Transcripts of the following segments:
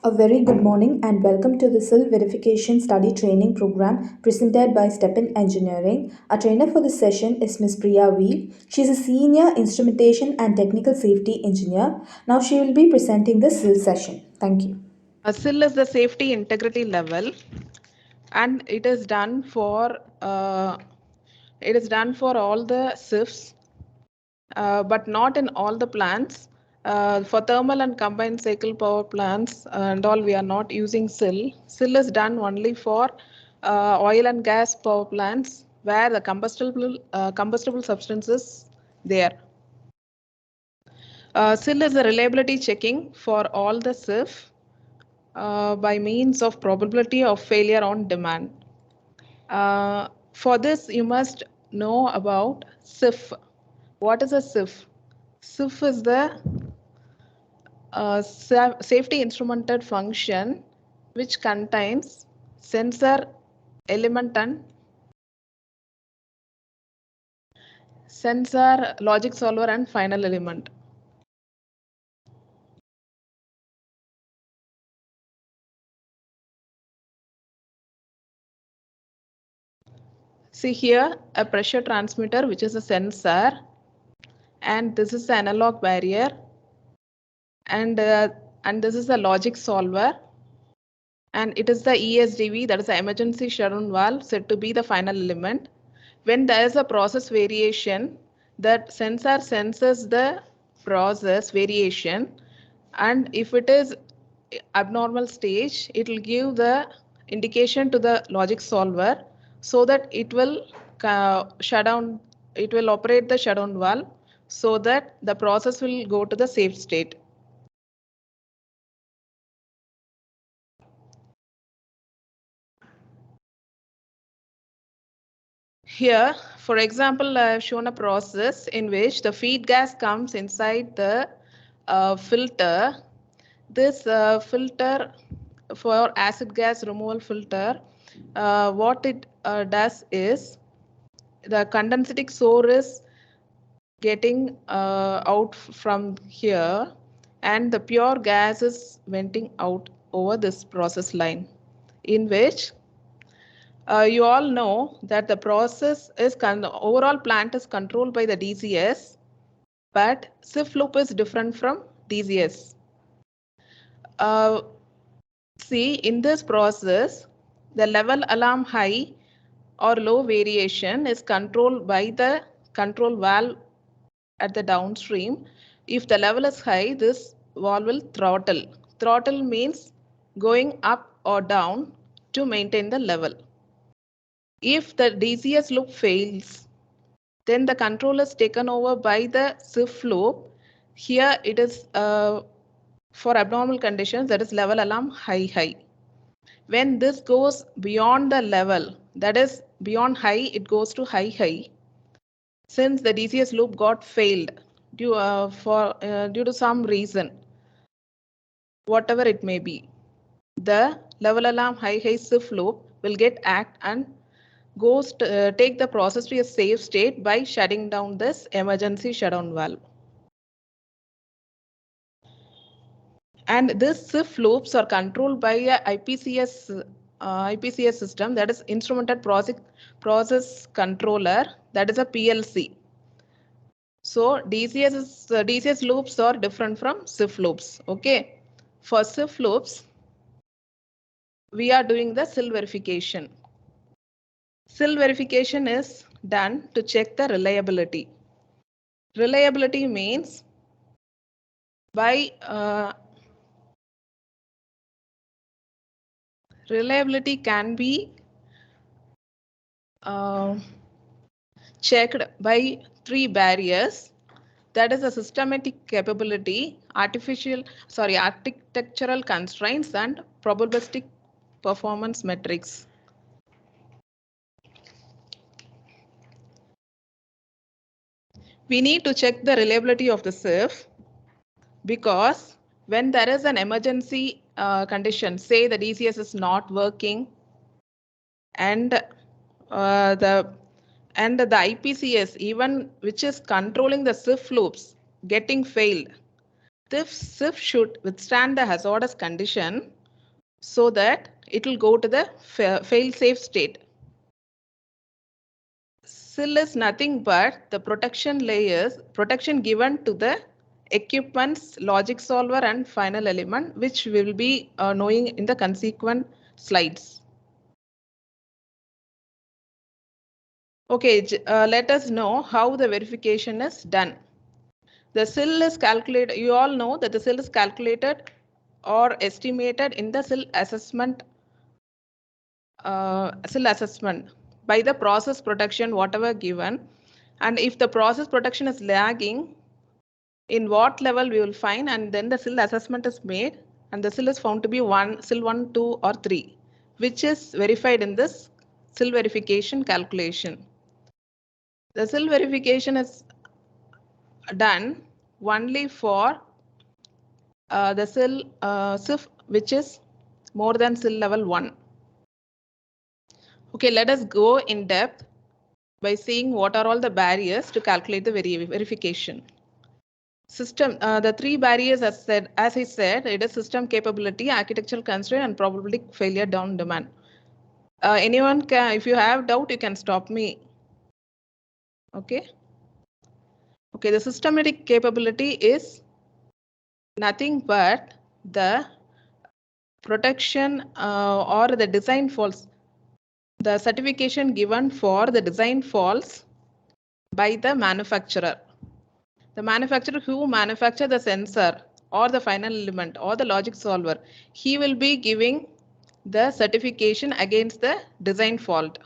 A very good morning and welcome to the SIL Verification Study Training Program presented by Stepin Engineering. Our trainer for this session is Ms. Priya V. She is a Senior Instrumentation and Technical Safety Engineer. Now she will be presenting the SIL session. Thank you. SIL is the safety integrity level, and it is done for all the SIFs, but not in all the plants. For thermal and combined cycle power plants and all, we are not using SIL. SIL is done only for oil and gas power plants where the combustible substances there. SIL is a reliability checking for all the SIF by means of probability of failure on demand. For this, you must know about SIF. What is a SIF? SIF is the safety instrumented function which contains sensor element and sensor logic solver and final element. See here a pressure transmitter, which is a sensor, and this is the analog barrier, and this is the logic solver, and it is the ESDV, that is the emergency shutdown valve, said to be the final element. When there is a process variation, that sensor senses the process variation, and if it is abnormal stage, it will give the indication to the logic solver so that it will shut down, it will operate the shutdown valve so that the process will go to the safe state. Here, for example, I have shown a process in which the feed gas comes inside the filter. This filter for acid gas removal filter, what it does is the condensatic source is getting out from here, and the pure gas is venting out over this process line, in which you all know that the process is the overall plant is controlled by the DCS, but SIF loop is different from DCS. See, in this process, the level alarm high or low variation is controlled by the control valve at the downstream. If the level is high, this valve will throttle. Throttle means going up or down to maintain the level. If the DCS loop fails, then the control is taken over by the SIF loop. Here it is for abnormal conditions, that is level alarm high. When this goes beyond the level, that is beyond high, it goes to high. Since the DCS loop got failed due to some reason, whatever it may be, the level alarm high SIF loop will get act and goes to, take the process to a safe state by shutting down this emergency shutdown valve. And this SIF loops are controlled by a IPCS system, that is instrumented process controller, that is a PLC. So DCS loops are different from SIF loops. Okay, for SIF loops, we are doing the SIL verification. SIL verification is done to check the reliability. Reliability means by reliability can be checked by three barriers. That is a systematic capability, architectural constraints, and probabilistic performance metrics. We need to check the reliability of the SIF because when there is an emergency condition, say the DCS is not working and the IPCS, even which is controlling the SIF loops, getting failed, This SIF should withstand the hazardous condition so that it will go to the fail-safe state. SIL is nothing but the protection given to the equipment's logic solver and final element, which we will be knowing in the consequent slides. Okay, let us know how the verification is done. The SIL is calculated, you all know that the SIL is calculated or estimated in the SIL assessment by the process protection whatever given, and if the process protection is lagging, in what level we will find, and then the SIL assessment is made and the SIL is found to be SIL 1, 2 or 3, which is verified in this SIL verification calculation. The SIL verification is done only for the SIF which is more than SIL level 1. Okay, let us go in depth by seeing what are all the barriers to calculate the verification. System, the three barriers as I said, it is system capability, architectural constraint, and probability failure down demand. Anyone can, if you have doubt, you can stop me. Okay. Okay, the systematic capability is nothing but the protection or the design faults, the certification given for the design faults by the manufacturer. The manufacturer who manufacture the sensor or the final element or the logic solver, he will be giving the certification against the design fault.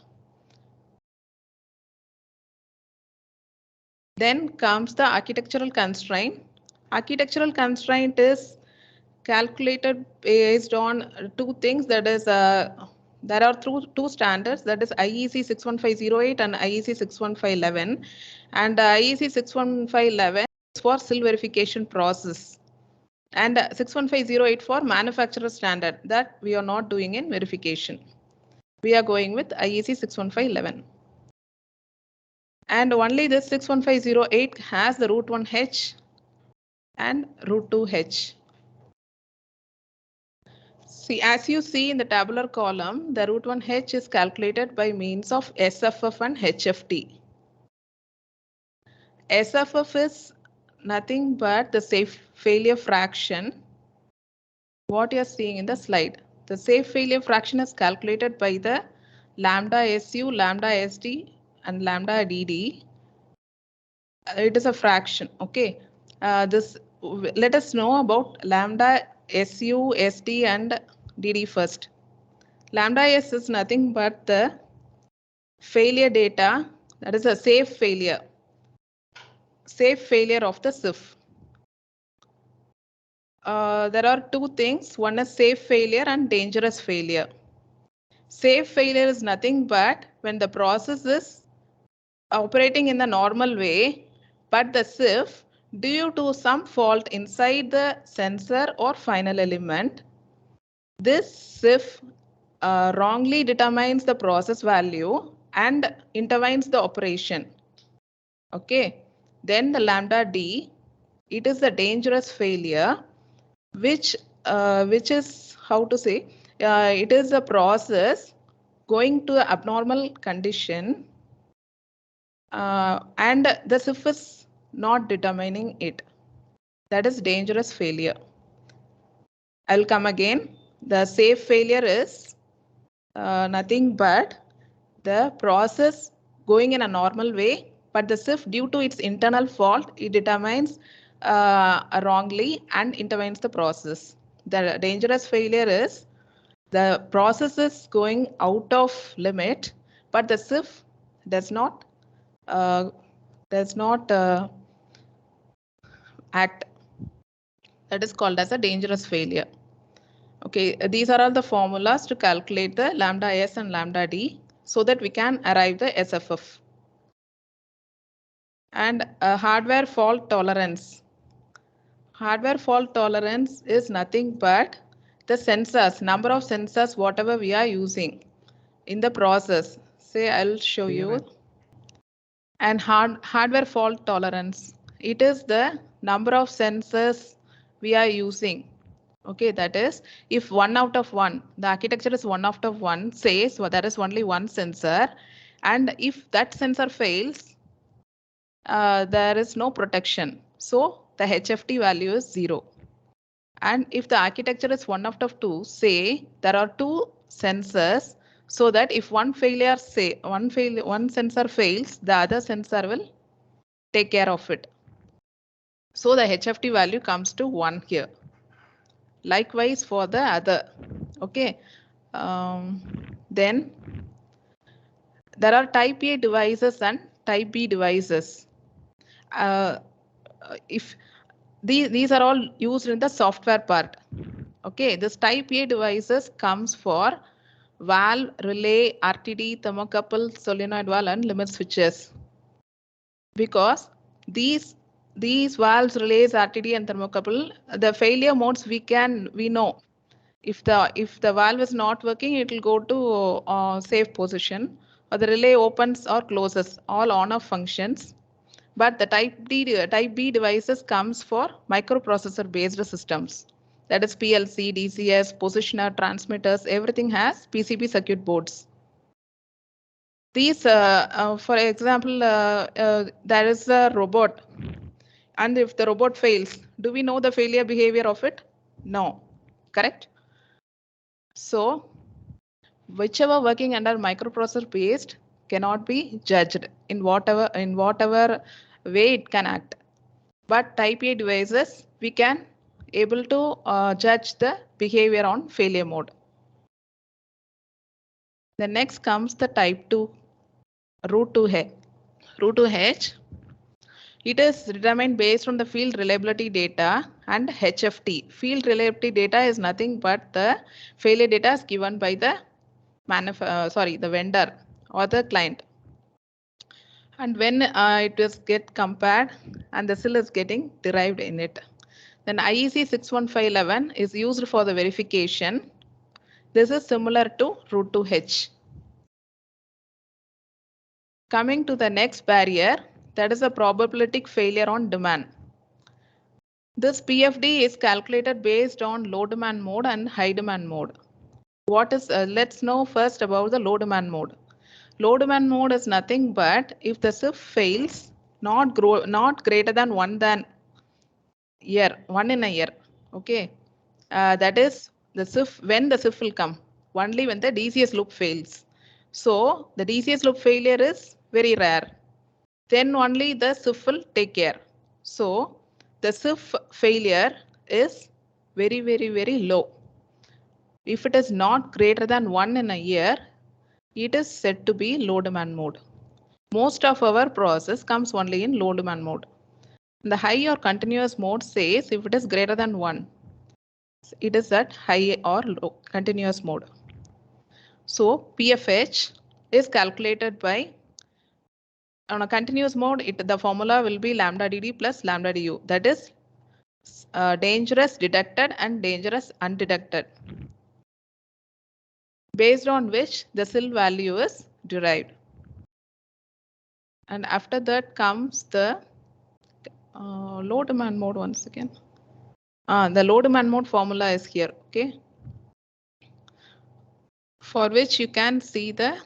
Then comes the architectural constraint. Architectural constraint is calculated based on two things, that is there are two standards, that is IEC 61508 and IEC 61511, and IEC 61511 is for SIL verification process and 61508 for manufacturer standard, that we are not doing in verification. We are going with IEC 61511. And only this 61508 has the root 1H and root 2H. See, as you see in the tabular column, the root 1H is calculated by means of SFF and HFT. SFF is nothing but the safe failure fraction. What you are seeing in the slide. The safe failure fraction is calculated by the lambda SU, lambda SD, and lambda DD. It is a fraction. Okay. Let us know about lambda SU, SD, and DD first. Lambda S is nothing but the failure data, that is a safe failure of the SIF. There are two things. One is safe failure and dangerous failure. Safe failure is nothing but when the process is operating in the normal way, but the SIF, due to some fault inside the sensor or final element, this SIF wrongly determines the process value and intervenes the operation. Okay, then the lambda D, it is the dangerous failure, which is how to say, it is a process going to abnormal condition and the SIF is not determining it. That is dangerous failure. I'll come again. The safe failure is nothing but the process going in a normal way, but the SIF, due to its internal fault, it determines wrongly and intervenes the process. The dangerous failure is the process is going out of limit, but the SIF does not act. That is called as a dangerous failure. Okay, these are all the formulas to calculate the lambda S and lambda D so that we can arrive the SFF. And hardware fault tolerance. Hardware fault tolerance is nothing but the sensors, number of sensors, whatever we are using in the process. Say, I'll show you. And hardware fault tolerance. It is the number of sensors we are using. Okay, that is, if 1 out of 1, the architecture is 1 out of 1, says well, there is only one sensor, and if that sensor fails, there is no protection. So the HFT value is 0. And if the architecture is 1 out of 2, say there are 2 sensors, so that if one sensor fails, the other sensor will take care of it. So the HFT value comes to 1 here. Likewise for the other. Okay. Then there are type A devices and type B devices. If these are all used in the software part. Okay, this type A devices comes for valve, relay, RTD, thermocouple, solenoid valve, and limit switches. Because these valves, relays, RTD, and thermocouple, the failure modes we know. If the valve is not working, it will go to safe position, or the relay opens or closes, all on-off functions. But the type B devices comes for microprocessor based systems. That is PLC, DCS, positioner, transmitters, everything has PCB circuit boards. These, for example, there is a robot, and if the robot fails, do we know the failure behavior of it? No, correct? So whichever working under microprocessor based cannot be judged in whatever way it can act. But type A devices, we can able to judge the behavior on failure mode. The next comes the type 2 root 2H. Root 2H, it is determined based on the field reliability data and HFT. Field reliability data is nothing but the failure data is given by the the vendor or the client. And when it is get compared and the SIL is getting derived in it. Then IEC 61511 is used for the verification. This is similar to root 2H. Coming to the next barrier, that is a probabilistic failure on demand. This PFD is calculated based on low demand mode and high demand mode. Let's know first about the low demand mode. Low demand mode is nothing but if the SIF fails not greater than 1 in a year. Okay. That is the SIF, when the SIF will come, only when the DCS loop fails. So the DCS loop failure is very rare. Then only the SIF will take care. So the SIF failure is very, very, very low. If it is not greater than 1 in a year, it is said to be low demand mode. Most of our process comes only in low demand mode. The high or continuous mode says if it is greater than 1, it is at high or low continuous mode. So PFH is calculated by, on a continuous mode, the formula will be lambda dd plus lambda du. That is dangerous detected and dangerous undetected, based on which the SIL value is derived. And after that comes the low demand mode once again. The low demand mode formula is here, okay? For which you can see the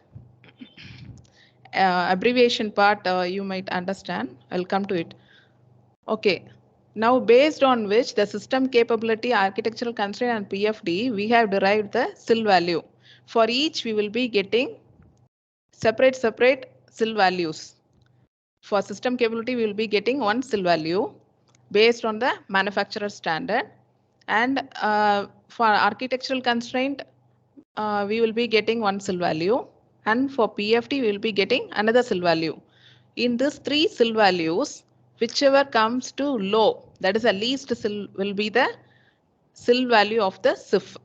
abbreviation part, you might understand. I'll come to it. Okay. Now, based on which the system capability, architectural constraint, and PFD, we have derived the SIL value. For each, we will be getting separate SIL values. For system capability, we will be getting one SIL value based on the manufacturer standard. And for architectural constraint, we will be getting one SIL value. And for PFD, we will be getting another SIL value. In these 3 SIL values, whichever comes to low, that is the least SIL, will be the SIL value of the SIF.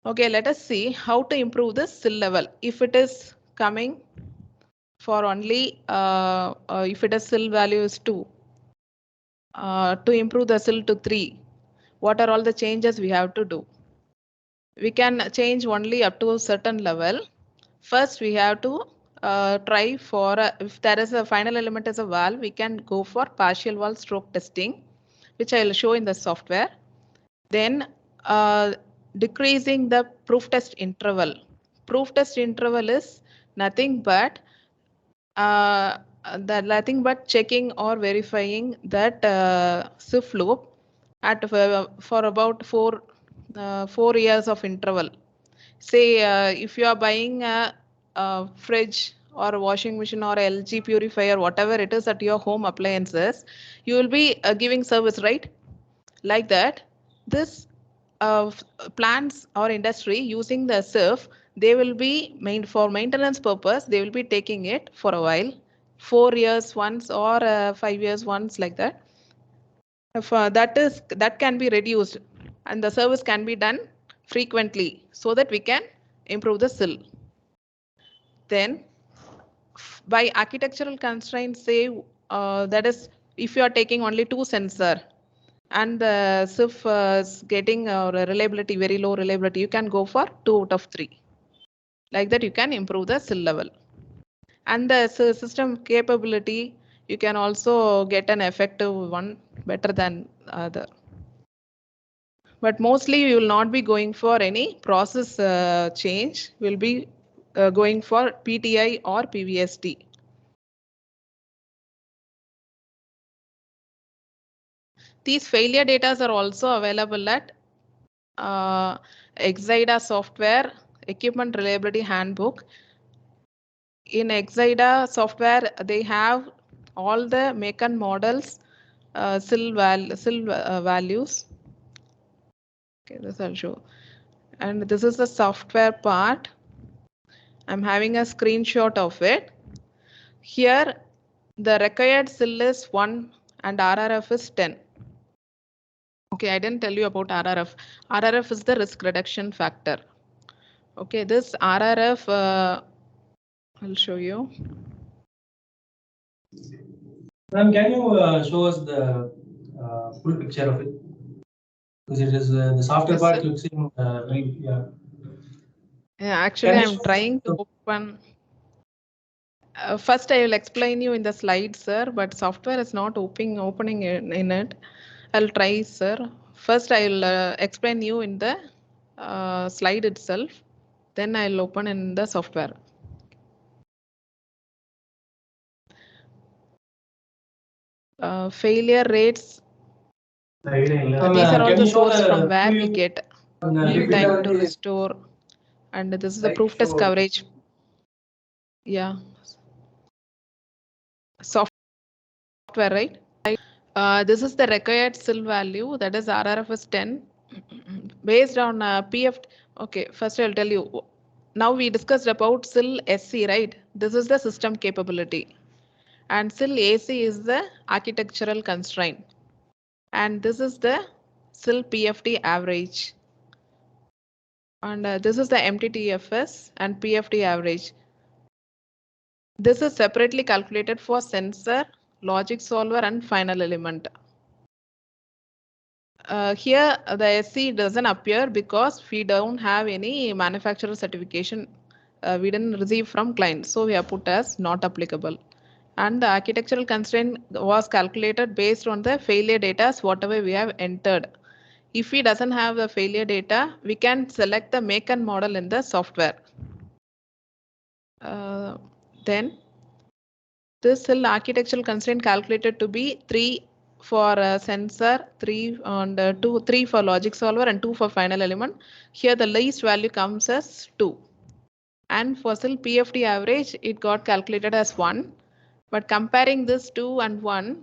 Okay, let us see how to improve the SIL level. If it is coming for only, if it is SIL value is 2, to improve the SIL to 3, what are all the changes we have to do? We can change only up to a certain level. First, we have to try for, if there is a final element as a valve, we can go for partial valve stroke testing, which I will show in the software. Then decreasing the proof test interval. Proof test interval is nothing but nothing but checking or verifying that SIF loop at for about 4 years of interval. Say if you are buying a fridge or a washing machine or LG purifier, whatever it is at your home appliances, you will be giving service, right? Like that, this plants or industry using the SIF, they will be for maintenance purpose, they will be taking it for a while, 4 years once or 5 years once, like that. If that can be reduced and the service can be done frequently so that we can improve the SIL. Then by architectural constraints, say that is if you are taking only 2 sensor and the SIF is getting reliability, very low reliability, you can go for 2 out of 3. Like that, you can improve the SIL level. And the system capability, you can also get an effective one better than other. But mostly you will not be going for any process change. We'll be going for PTI or PVST. These failure data are also available at Exida software equipment reliability handbook. In Exida software, they have all the make and models, SIL values. Okay, this I'll show. And this is the software part. I'm having a screenshot of it. Here, the required SIL is 1 and RRF is 10. Okay, I didn't tell you about RRF. RRF is the risk reduction factor. Okay, this RRF, I'll show you. Ma'am, can you show us the full picture of it? Because it is the software Yes, part looks in very, yeah. Yeah, actually, I'm trying to open. First, I will explain you in the slides, sir, but software is not opening in it. I'll try, sir. First, I'll explain you in the slide itself. Then I'll open in the software. Failure rates. These are all the source from where we get mean time to restore. And this is the proof test coverage. Yeah. Software, right? This is the required SIL value, that is RRF is 10. Based on PF. Okay, first I'll tell you. Now we discussed about SIL SC, right? This is the system capability. And SIL AC is the architectural constraint. And this is the SIL PFT average. And this is the MTTFS and PFT average. This is separately calculated for sensor, logic solver, and final element. Here the SC doesn't appear because we don't have any manufacturer certification. We didn't receive from client, so we have put as not applicable. And the architectural constraint was calculated based on the failure data, whatever we have entered. If we doesn't have the failure data, we can select the make and model in the software. Then this SIL architectural constraint calculated to be 3 for sensor, 3 and 3 for logic solver, and 2 for final element. Here the least value comes as 2. And for SIL PFT average, it got calculated as 1. But comparing this 2 and 1,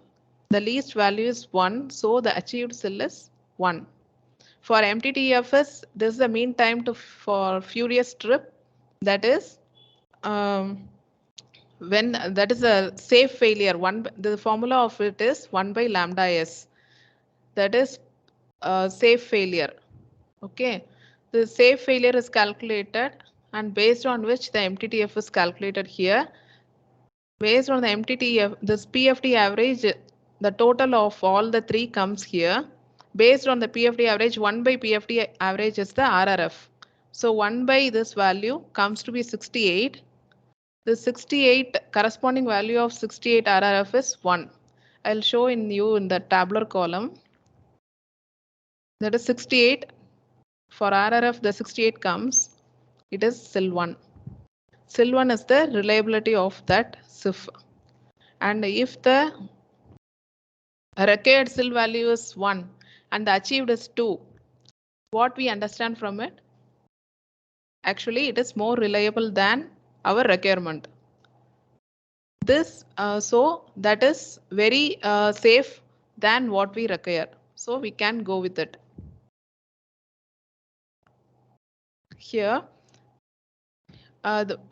the least value is 1. So the achieved SIL is 1. For MTTFS, this is the mean time for furious trip. That is when that is a safe failure. The formula of it is 1 by lambda s. That is safe failure. Okay, the safe failure is calculated, and based on which the MTTF is calculated here. Based on the MTTF, this PFT average, the total of all the 3 comes here. Based on the PFT average, 1 by PFT average is the RRF. So 1 by this value comes to be 68. The 68 corresponding value of 68 RRF is 1. I'll show you in the tabular column. That is 68. For RRF, the 68 comes. It is SIL 1. SIL 1 is the reliability of that SIF. And if the required SIL value is 1 and the achieved is 2, what we understand from it? Actually, it is more reliable than our requirement. This so that is very safe than what we require. So we can go with it. Here,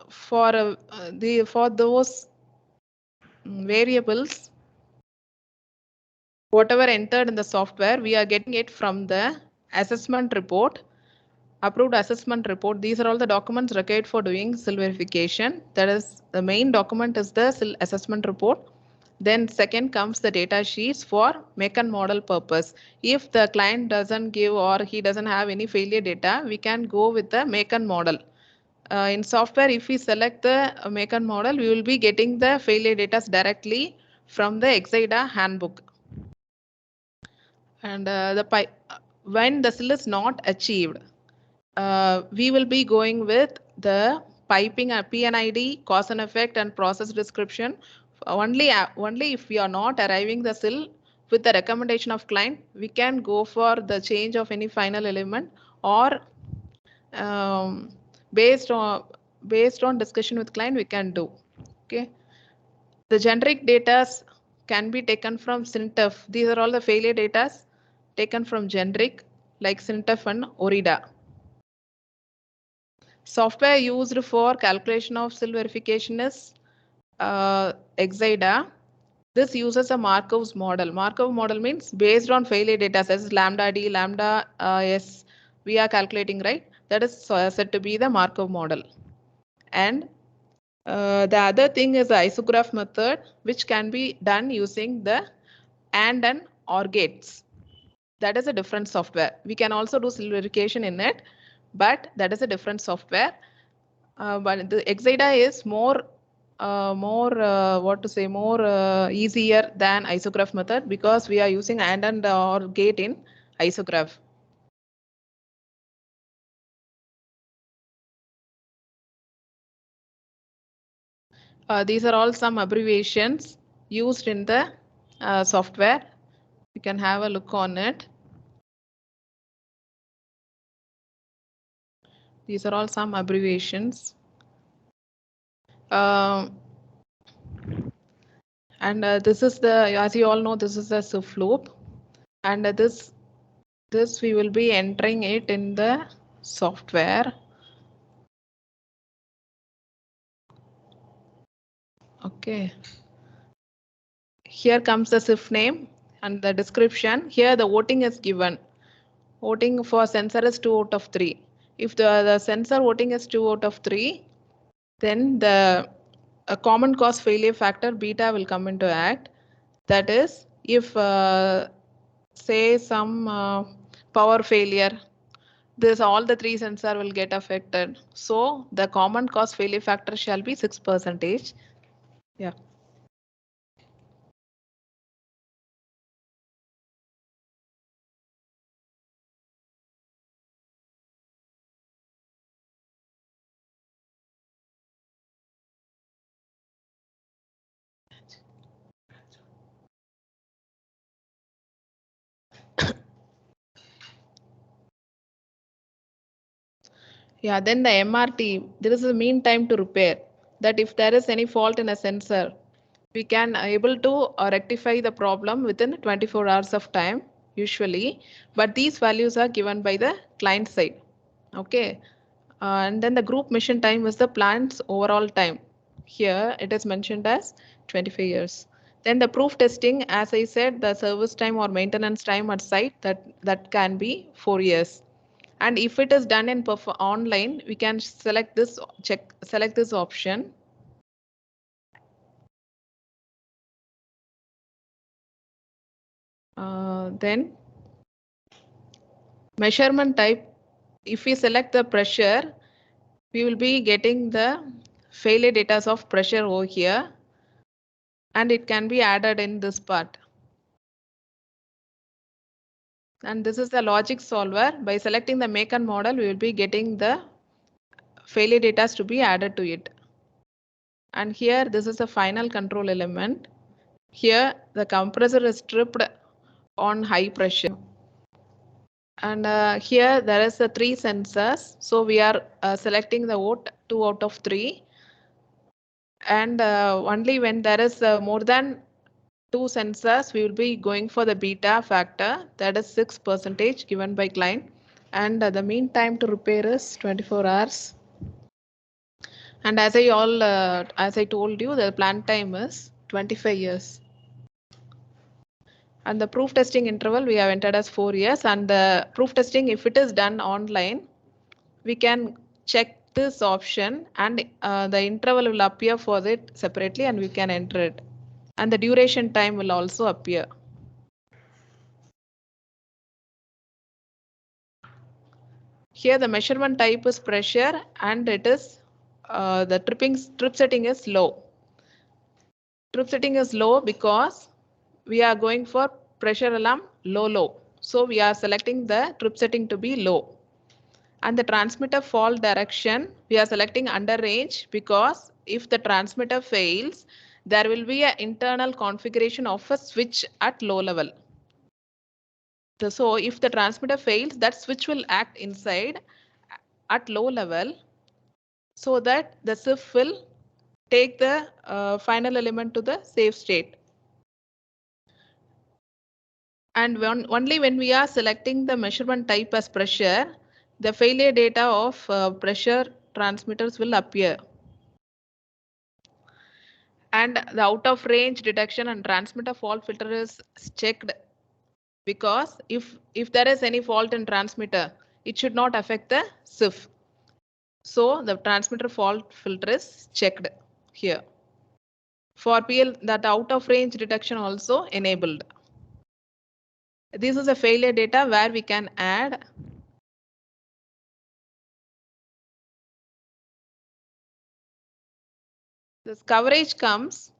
for those variables, whatever entered in the software, we are getting it from the assessment report. Approved assessment report. These are all the documents required for doing SIL verification. That is, the main document is the SIL assessment report. Then second comes the data sheets for make and model purpose. If the client doesn't give or he doesn't have any failure data, we can go with the make and model. In software, if we select the make and model, we will be getting the failure data directly from the Exida handbook. And when the SIL is not achieved, we will be going with the piping PNID, cause and effect, and process description. Only if we are not arriving the SIL with the recommendation of client, we can go for the change of any final element, or based on discussion with client, we can do. Okay. The generic data can be taken from SINTEF. These are all the failure data taken from generic like SINTEF and ORIDA. Software used for calculation of SIL verification is Exida. This uses a Markov's model. Markov model means based on failure data sets, lambda D, lambda S, we are calculating, right? That is said to be the Markov model. And the other thing is the isograph method, which can be done using the AND and OR gates. That is a different software. We can also do SIL verification in it, but that is a different software. But the Exida is more easier than isograph method, because we are using and or gate in isograph. These are all some abbreviations used in the software. You can have a look on it. These are all some abbreviations. And this is the, as you all know, this is a SIF loop, and this we will be entering it in the software. Okay. Here comes the SIF name and the description. Here the voting is given. Voting for sensor is 2 out of 3. If the sensor voting is 2 out of 3, then the a common cause failure factor beta will come into act. That is, if say some power failure, this all the 3 sensor will get affected. So the common cause failure factor shall be 6%. Yeah. Yeah, then the MRT, there is a mean time to repair. That if there is any fault in a sensor, we can able to rectify the problem within 24 hours of time usually, but these values are given by the client side. Okay, and then the group mission time is the plant's overall time. Here it is mentioned as 25 years. Then the proof testing, as I said, the service time or maintenance time at site, that can be 4 years. And if it is done in online, we can select this option. Then measurement type, if we select the pressure, we will be getting the failure data of pressure over here, and it can be added in this part. And this is the logic solver. By selecting the make and model, we will be getting the failure data to be added to it. And here, this is the final control element. Here, the compressor is tripped on high pressure. And here, there is the 3 sensors. So we are selecting the vote 2 out of 3. And only when there is more than 2 sensors, we will be going for the beta factor, that is 6% given by client. And the mean time to repair is 24 hours. And as I told you, the plant time is 25 years. And the proof testing interval we have entered as 4 years. And the proof testing, if it is done online, we can check this option, and the interval will appear for it separately, and we can enter it. And the duration time will also appear. Here the measurement type is pressure, and it is the trip setting is low. Trip setting is low because we are going for pressure alarm low. So we are selecting the trip setting to be low. And the transmitter fault direction, we are selecting under range because if the transmitter fails, there will be an internal configuration of a switch at low level. So if the transmitter fails, that switch will act inside at low level, so that the SIF will take the final element to the safe state. And only when we are selecting the measurement type as pressure, the failure data of pressure transmitters will appear. And the out of range detection and transmitter fault filter is checked because if there is any fault in transmitter, it should not affect the SIF. So the transmitter fault filter is checked here. For PL, that out of range detection also enabled. This is a failure data where we can add this coverage comes.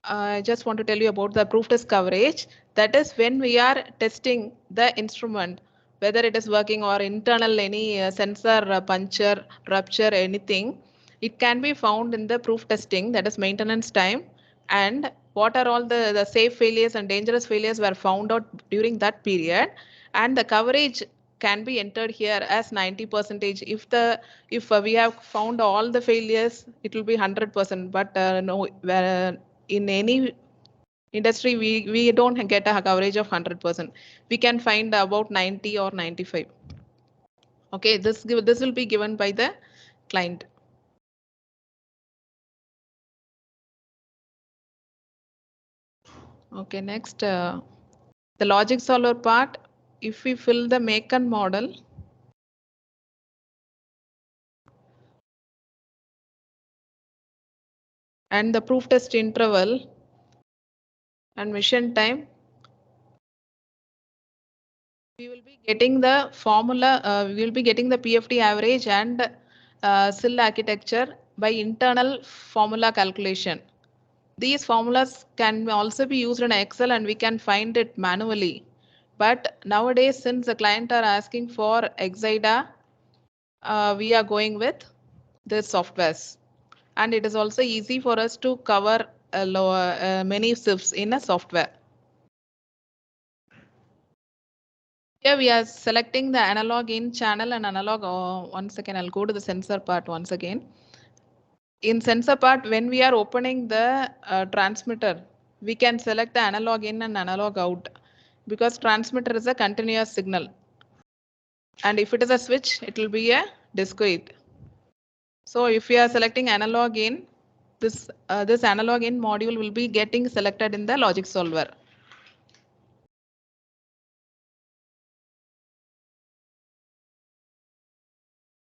I just want to tell you about the proof test coverage. That is when we are testing the instrument, whether it is working or internal any sensor puncture, rupture, anything. It can be found in the proof testing, that is maintenance time, and what are all the safe failures and dangerous failures were found out during that period. And the coverage can be entered here as 90%. If we have found all the failures, it will be 100%. But no, in any industry, we don't get a coverage of 100%. We can find about 90 or 95. Okay, this will be given by the client. Okay, next, the logic solver part. If we fill the make and model, and the proof test interval and mission time, we will be getting the formula, we will be getting the PFD average and SIL architecture by internal formula calculation. These formulas can also be used in Excel and we can find it manually. But nowadays, since the client are asking for Exida, we are going with this softwares. And it is also easy for us to cover many SIFs in a software. Here we are selecting the analog in channel and analog. One second, I'll go to the sensor part once again. In sensor part, when we are opening the transmitter, we can select the analog in and analog out because transmitter is a continuous signal. And if it is a switch, it will be a discrete. So if we are selecting analog in, this analog in module will be getting selected in the logic solver.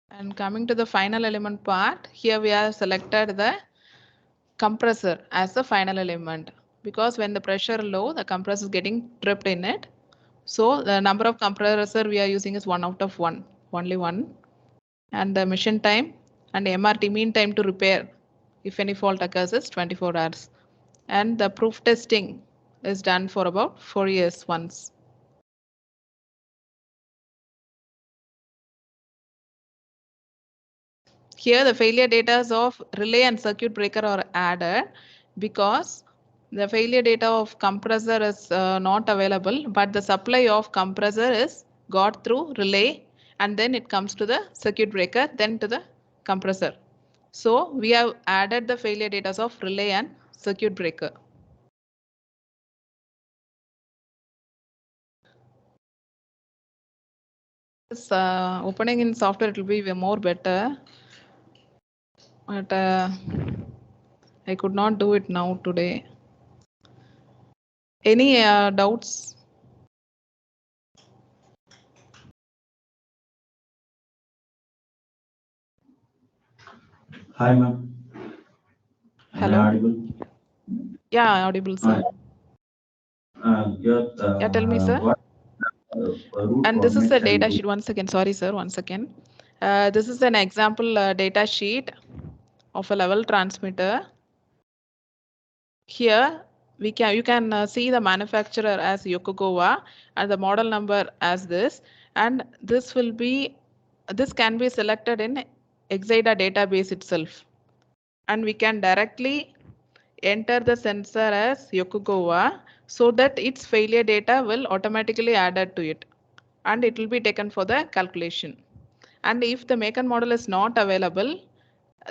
And coming to the final element part, here we have selected the compressor as the final element because when the pressure low, the compressor is getting tripped in it. So the number of compressor we are using is 1 out of 1, only 1. And the mission time and MRT, mean time to repair, If any fault occurs, is 24 hours. And the proof testing is done for about 4 years once. Here the failure data of relay and circuit breaker are added because the failure data of compressor is not available, but the supply of compressor is got through relay and then it comes to the circuit breaker, then to the compressor. So we have added the failure data of relay and circuit breaker. This opening in software, it will be more better, but I could not do it now today. Any doubts? Hi, ma'am. Hello. Am I audible? Yeah, audible, sir. Yeah, tell me, sir. And this is the data sheet. One second. Sorry, sir. One second. This is an example data sheet of a level transmitter. Here you can see the manufacturer as Yokogawa and the model number as this, and this can be selected in Exida database itself, and we can directly enter the sensor as Yokogawa so that its failure data will automatically added to it and it will be taken for the calculation. And if the make and model is not available,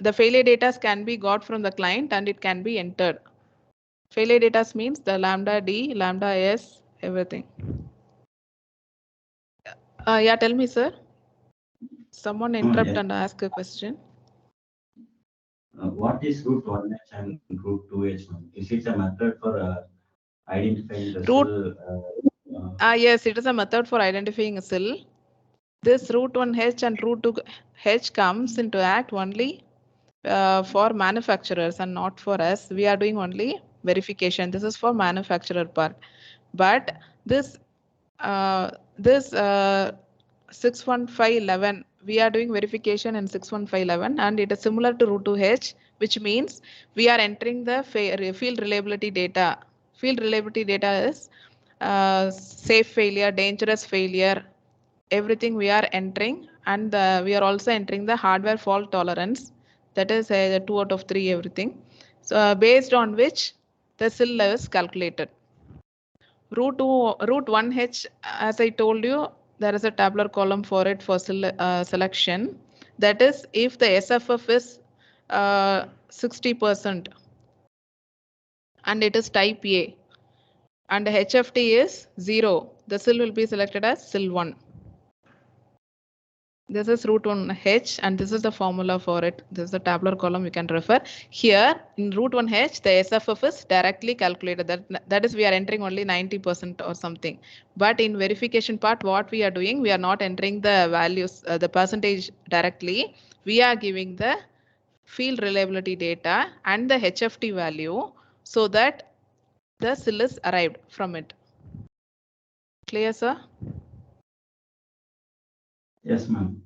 the failure data can be got from the client and it can be entered. Failure data means the lambda D, lambda S, everything. Yeah, tell me, sir. Someone interrupt yes. and ask a question. What is root 1H and root 2H? Ma'am? Is it a method for identifying the Root. cell? Yes, it is a method for identifying a cell. This root 1H and root 2H comes into act only for manufacturers and not for us. We are doing only verification. This is for manufacturer part. But this 61511, we are doing verification in 61511 and it is similar to root 2H, which means we are entering the field reliability data. Field reliability data is safe failure, dangerous failure, everything we are entering, and we are also entering the hardware fault tolerance, that is 2 out of 3 everything. So based on which the SIL is calculated. Root 1H, as I told you, there is a tabular column for it for selection. That is if the SFF is 60% and it is type A and HFT is 0, the SIL will be selected as SIL 1. This is root 1H and this is the formula for it. This is the tabular column you can refer. Here in root 1H, the SFF is directly calculated. That is we are entering only 90% or something. But in verification part, what we are doing, we are not entering the values, the percentage directly. We are giving the field reliability data and the HFT value so that the SIL is arrived from it. Clear, sir? Yes, ma'am.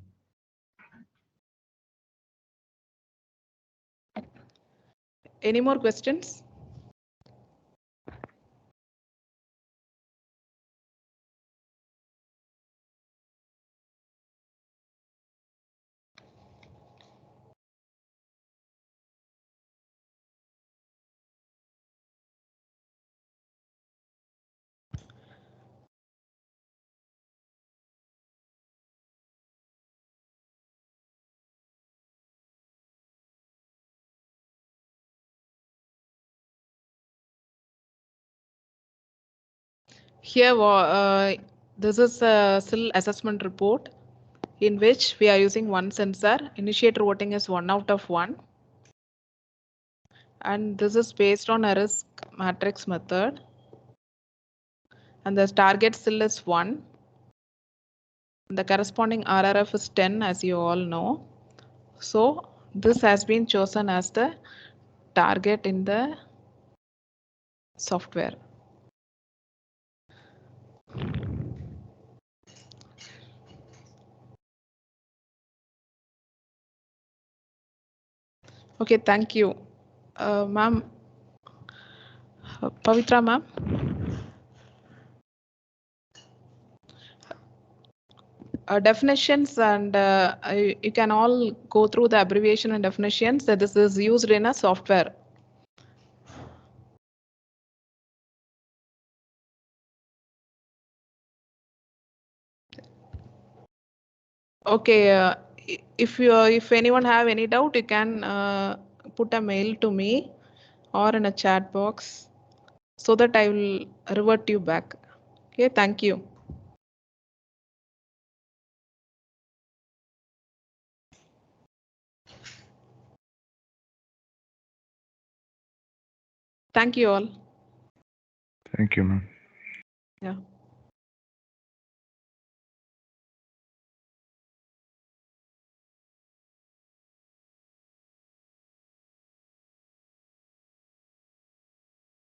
Any more questions? Here, this is a SIL assessment report in which we are using one sensor. Initiator voting is 1 out of 1. And this is based on a risk matrix method. And the target SIL is 1. The corresponding RRF is 10, as you all know. So this has been chosen as the target in the software. Okay, thank you. Ma'am, Pavitra ma'am. Definitions, and you can all go through the abbreviation and definitions. This is used in a software. Okay, if anyone have any doubt, you can put a mail to me or in a chat box so that I will revert you back. Okay, thank you. Thank you all. Thank you, ma'am. Yeah.